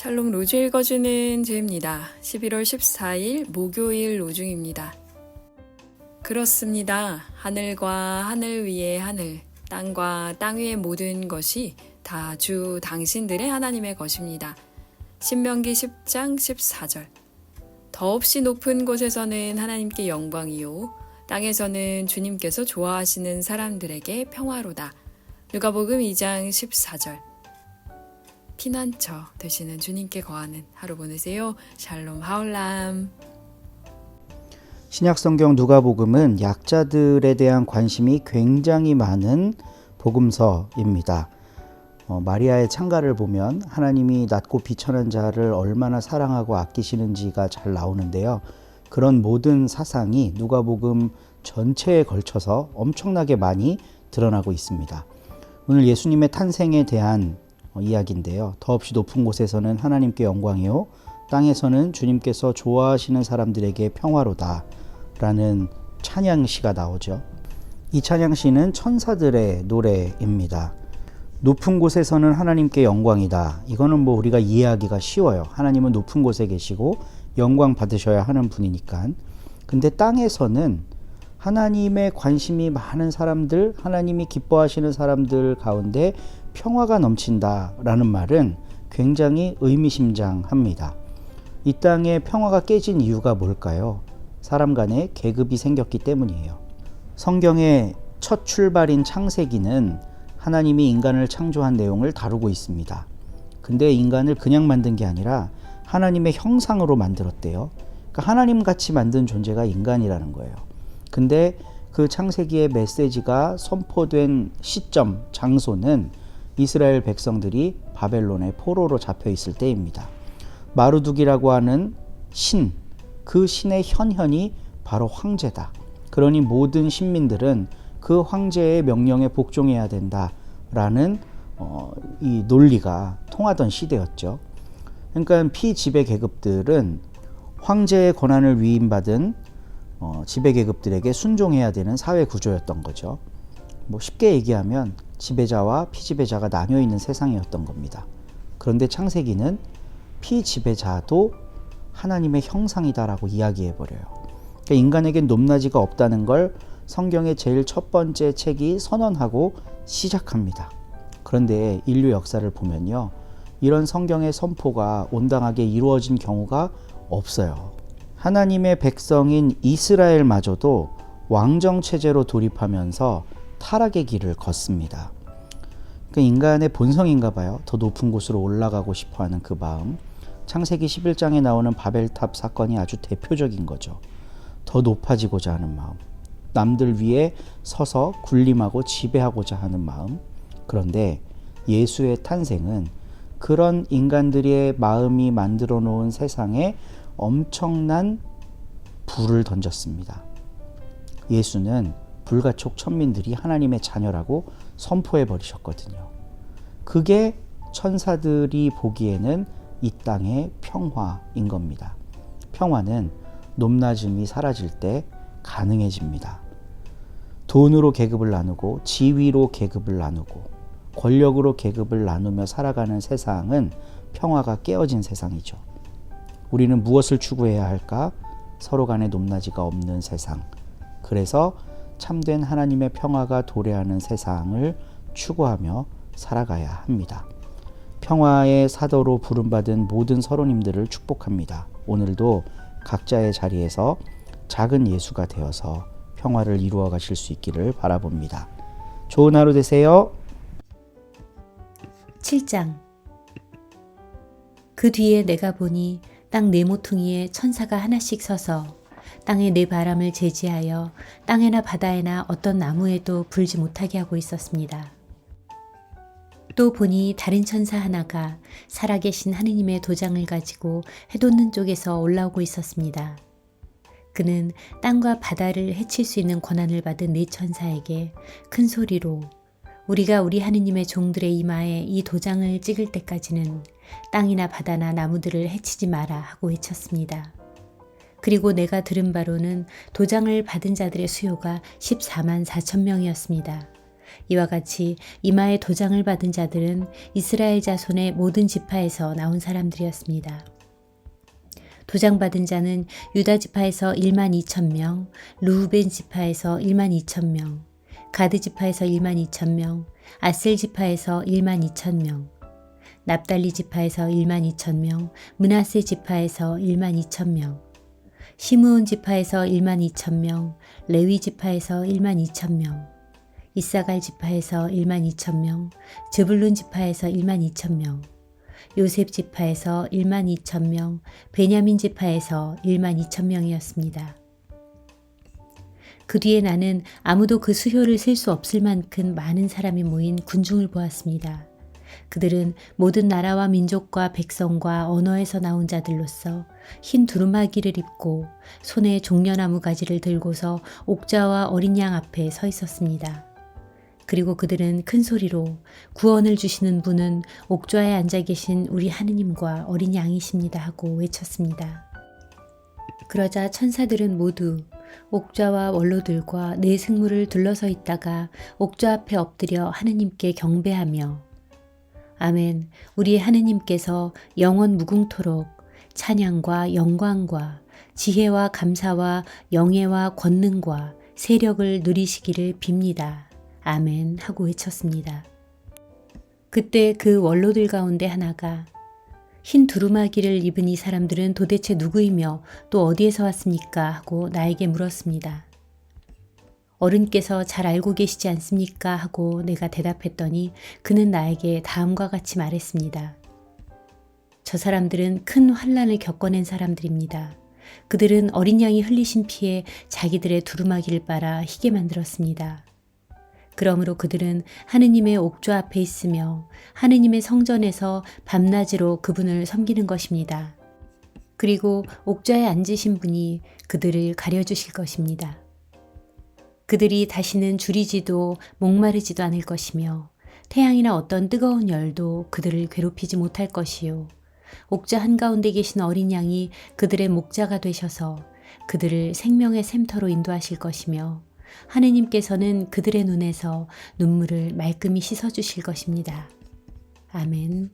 샬롬 로주 읽어주는 제입니다. 11월 14일 목요일 로중입니다. 그렇습니다. 하늘과 하늘 위의 하늘, 땅과 땅 위의 모든 것이 다 주 당신들의 하나님의 것입니다. 신명기 10장 14절. 더없이 높은 곳에서는 하나님께 영광이요, 땅에서는 주님께서 좋아하시는 사람들에게 평화로다. 누가복음 2장 14절. 피난처 되시는 주님께 거하는 하루 보내세요. 샬롬 하울람. 신약성경 누가복음은 약자들에 대한 관심이 굉장히 많은 복음서입니다. 마리아의 창가를 보면 하나님이 낮고 비천한 자를 얼마나 사랑하고 아끼시는지가 잘 나오는데요. 그런 모든 사상이 누가복음 전체에 걸쳐서 엄청나게 많이 드러나고 있습니다. 오늘 예수님의 탄생에 대한 이야기인데요. 더없이 높은 곳에서는 하나님께 영광이요, 땅에서는 주님께서 좋아하시는 사람들에게 평화로다 라는 찬양시가 나오죠. 이 찬양시는 천사들의 노래입니다. 높은 곳에서는 하나님께 영광이다. 이거는 우리가 이해하기가 쉬워요. 하나님은 높은 곳에 계시고 영광 받으셔야 하는 분이니까. 근데 땅에서는 하나님의 관심이 많은 사람들, 하나님이 기뻐하시는 사람들 가운데 평화가 넘친다라는 말은 굉장히 의미심장합니다. 이 땅에 평화가 깨진 이유가 뭘까요? 사람 간에 계급이 생겼기 때문이에요. 성경의 첫 출발인 창세기는 하나님이 인간을 창조한 내용을 다루고 있습니다. 근데 인간을 그냥 만든 게 아니라 하나님의 형상으로 만들었대요. 그러니까 하나님같이 만든 존재가 인간이라는 거예요. 근데 그 창세기의 메시지가 선포된 시점, 장소는 이스라엘 백성들이 바벨론의 포로로 잡혀 있을 때입니다. 마루둑이라고 하는 신, 그 신의 현현이 바로 황제다. 그러니 모든 신민들은 그 황제의 명령에 복종해야 된다라는 이 논리가 통하던 시대였죠. 그러니까 피지배 계급들은 황제의 권한을 위임받은 지배계급들에게 순종해야 되는 사회 구조였던 거죠. 쉽게 얘기하면 지배자와 피지배자가 나뉘어 있는 세상이었던 겁니다. 그런데 창세기는 피지배자도 하나님의 형상이다라고 이야기해버려요. 그러니까 인간에겐 높낮이가 없다는 걸 성경의 제일 첫 번째 책이 선언하고 시작합니다. 그런데 인류 역사를 보면요, 이런 성경의 선포가 온당하게 이루어진 경우가 없어요. 하나님의 백성인 이스라엘마저도 왕정체제로 돌입하면서 타락의 길을 걷습니다. 그러니까 인간의 본성인가 봐요. 더 높은 곳으로 올라가고 싶어하는 그 마음. 창세기 11장에 나오는 바벨탑 사건이 아주 대표적인 거죠. 더 높아지고자 하는 마음. 남들 위에 서서 군림하고 지배하고자 하는 마음. 그런데 예수의 탄생은 그런 인간들의 마음이 만들어 놓은 세상에 엄청난 불을 던졌습니다. 예수는 불가촉 천민들이 하나님의 자녀라고 선포해 버리셨거든요. 그게 천사들이 보기에는 이 땅의 평화인 겁니다. 평화는 높낮음이 사라질 때 가능해집니다. 돈으로 계급을 나누고 지위로 계급을 나누고 권력으로 계급을 나누며 살아가는 세상은 평화가 깨어진 세상이죠. 우리는 무엇을 추구해야 할까? 서로 간에 높낮이가 없는 세상. 그래서 참된 하나님의 평화가 도래하는 세상을 추구하며 살아가야 합니다. 평화의 사도로 부름받은 모든 서로님들을 축복합니다. 오늘도 각자의 자리에서 작은 예수가 되어서 평화를 이루어 가실 수 있기를 바라봅니다. 좋은 하루 되세요. 7장. 그 뒤에 내가 보니 땅 네 모퉁이에 천사가 하나씩 서서 땅에 네 바람을 제지하여 땅에나 바다에나 어떤 나무에도 불지 못하게 하고 있었습니다. 또 보니 다른 천사 하나가 살아계신 하느님의 도장을 가지고 해돋는 쪽에서 올라오고 있었습니다. 그는 땅과 바다를 해칠 수 있는 권한을 받은 네 천사에게 큰 소리로 우리가 우리 하느님의 종들의 이마에 이 도장을 찍을 때까지는 땅이나 바다나 나무들을 해치지 마라 하고 외쳤습니다. 그리고 내가 들은 바로는 도장을 받은 자들의 수요가 14만 4천 명이었습니다. 이와 같이 이마에 도장을 받은 자들은 이스라엘 자손의 모든 지파에서 나온 사람들이었습니다. 도장받은 자는 유다 지파에서 1만 2천 명, 르우벤 지파에서 1만 2천 명, 가드 지파에서 1만 2천 명, 아셀 지파에서 1만 2천 명, 납달리 지파에서 1만 2천 명, 므낫세 지파에서 1만 2천 명, 시므온 지파에서 1만 2천 명, 레위 지파에서 1만 2천 명, 이사갈 지파에서 1만 2천 명, 즈불룬 지파에서 1만 2천 명, 요셉 지파에서 1만 2천 명, 베냐민 지파에서 1만 2천 명이었습니다. 그 뒤에 나는 아무도 그 수효를 셀 수 없을 만큼 많은 사람이 모인 군중을 보았습니다. 그들은 모든 나라와 민족과 백성과 언어에서 나온 자들로서 흰 두루마기를 입고 손에 종려나무 가지를 들고서 옥자와 어린 양 앞에 서 있었습니다. 그리고 그들은 큰 소리로 구원을 주시는 분은 옥좌에 앉아 계신 우리 하느님과 어린 양이십니다 하고 외쳤습니다. 그러자 천사들은 모두 옥좌와 원로들과 네 생물을 둘러서 있다가 옥좌 앞에 엎드려 하느님께 경배하며 아멘, 우리 하느님께서 영원 무궁토록 찬양과 영광과 지혜와 감사와 영예와 권능과 세력을 누리시기를 빕니다. 아멘 하고 외쳤습니다. 그때 그 원로들 가운데 하나가 흰 두루마기를 입은 이 사람들은 도대체 누구이며 또 어디에서 왔습니까? 하고 나에게 물었습니다. 어른께서 잘 알고 계시지 않습니까? 하고 내가 대답했더니 그는 나에게 다음과 같이 말했습니다. 저 사람들은 큰 환난을 겪어낸 사람들입니다. 그들은 어린 양이 흘리신 피에 자기들의 두루마기를 빨아 희게 만들었습니다. 그러므로 그들은 하느님의 옥좌 앞에 있으며 하느님의 성전에서 밤낮으로 그분을 섬기는 것입니다. 그리고 옥좌에 앉으신 분이 그들을 가려주실 것입니다. 그들이 다시는 줄이지도 목마르지도 않을 것이며 태양이나 어떤 뜨거운 열도 그들을 괴롭히지 못할 것이요. 옥좌 한가운데 계신 어린 양이 그들의 목자가 되셔서 그들을 생명의 샘터로 인도하실 것이며 하느님께서는 그들의 눈에서 눈물을 말끔히 씻어주실 것입니다. 아멘.